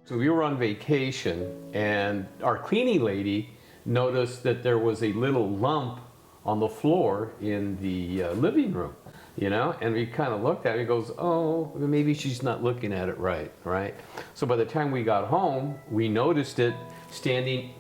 So we were on vacation, and our cleaning lady noticed that there was a little lump on the floor in the living room, you know, and we kind of looked at it and goes, oh, maybe she's not looking at it right? So by the time we got home, we noticed it standing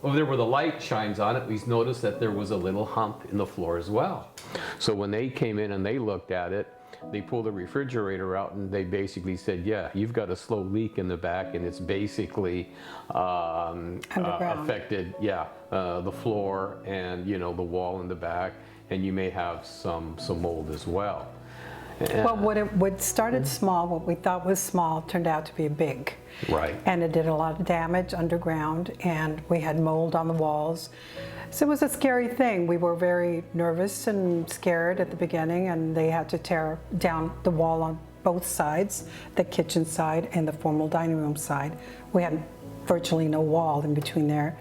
over there where the light shines on it. We noticed that there was a little hump in the floor as well. So when they came in and they looked at it, they pulled the refrigerator out and they basically said, yeah, you've got a slow leak in the back, and it's basically affected, the floor and, you know, the wall in the back, and you may have some mold as well. Well, what started small, what we thought was small, turned out to be big. Right. And it did a lot of damage underground, and we had mold on the walls. So it was a scary thing. We were very nervous and scared at the beginning, and they had to tear down the wall on both sides, the kitchen side and the formal dining room side. We had virtually no wall in between there.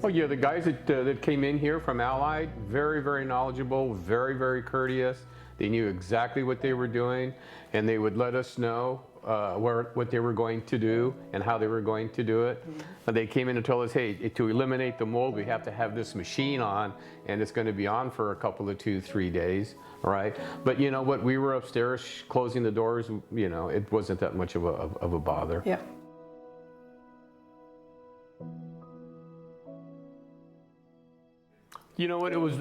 Oh yeah, the guys that came in here from Allied, very, very knowledgeable, very, very courteous. They knew exactly what they were doing, and they would let us know what they were going to do and how they were going to do it. They came in and told us, hey, to eliminate the mold, we have to have this machine on, and it's going to be on for a couple of 2-3 days, right? But you know what, we were upstairs closing the doors, you know, it wasn't that much of a bother. Yeah. You know what, it was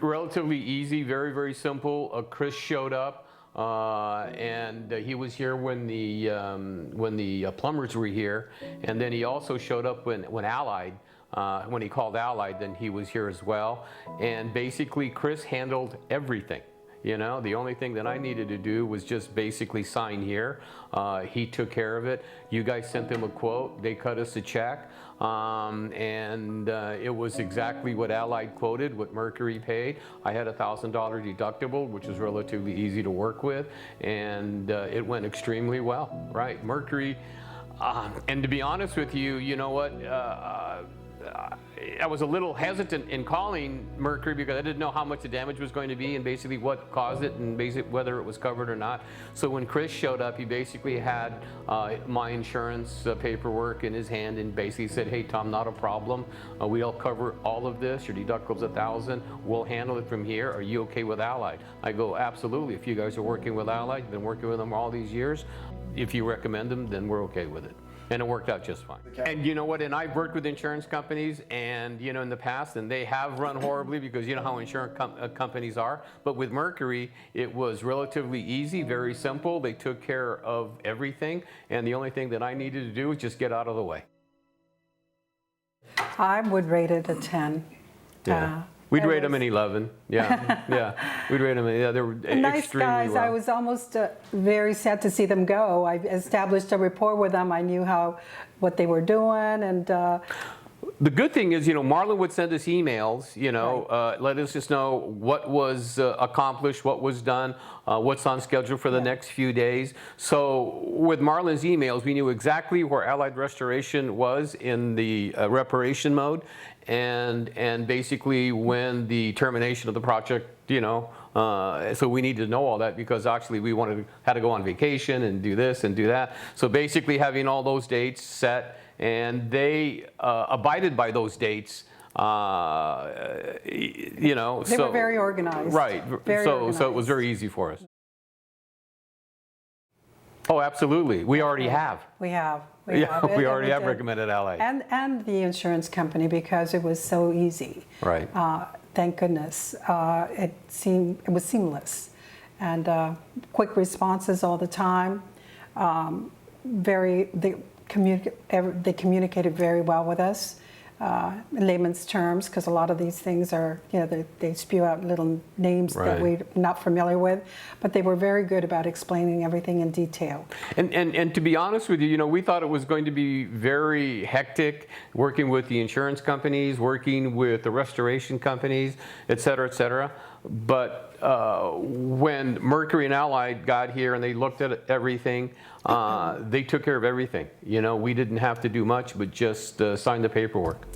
relatively easy, very, very simple. Chris showed up, and he was here when the plumbers were here, and then he also showed up when Allied, when he called Allied, then he was here as well. And basically Chris handled everything. You know, the only thing that I needed to do was just basically sign here. He took care of it. You guys sent them a quote. They cut us a check. And it was exactly what Allied quoted, what Mercury paid. I had a $1,000 deductible, which was relatively easy to work with. And it went extremely well, right? Mercury, and to be honest with you, you know what? I was a little hesitant in calling Mercury because I didn't know how much the damage was going to be and basically what caused it and basically whether it was covered or not. So when Chris showed up, he basically had my insurance paperwork in his hand and basically said, hey Tom, not a problem. We'll cover all of this. Your deductible's $1,000. We'll handle it from here. Are you okay with Allied? I go, absolutely. If you guys are working with Allied, you've been working with them all these years. If you recommend them, then we're okay with it. And it worked out just fine. And you know what, and I've worked with insurance companies and, you know, in the past, and they have run horribly because you know how insurance companies are. But with Mercury, it was relatively easy, very simple. They took care of everything. And the only thing that I needed to do was just get out of the way. I would rate it a 10. Yeah. We'd rate them an 11. Yeah, yeah. We'd rate them. Yeah, they were nice extremely guys. well. I was almost very sad to see them go. I established a rapport with them. I knew what they were doing, and. The good thing is, you know, Marlon would send us emails, you know, right. Let us just know what was accomplished, what was done, what's on schedule for the next few days. So with Marlon's emails, we knew exactly where Allied Restoration was in the reparation mode, and basically when the termination of the project, you know, so we needed to know all that because actually we had to go on vacation and do this and do that. So basically having all those dates set, and they abided by those dates, you know. They were very organized. Right. So it was very easy for us. Oh, absolutely. We already have. We have. We already have recommended Allied. And the insurance company because it was so easy. Right. Thank goodness. It was seamless, and quick responses all the time. They communicated very well with us in layman's terms, because a lot of these things are, you know, they spew out little names that we're not familiar with, but they were very good about explaining everything in detail. And to be honest with you, you know, we thought it was going to be very hectic working with the insurance companies, working with the restoration companies, et cetera, but when Mercury and Allied got here and they looked at everything, they took care of everything. You know, we didn't have to do much but just sign the paperwork.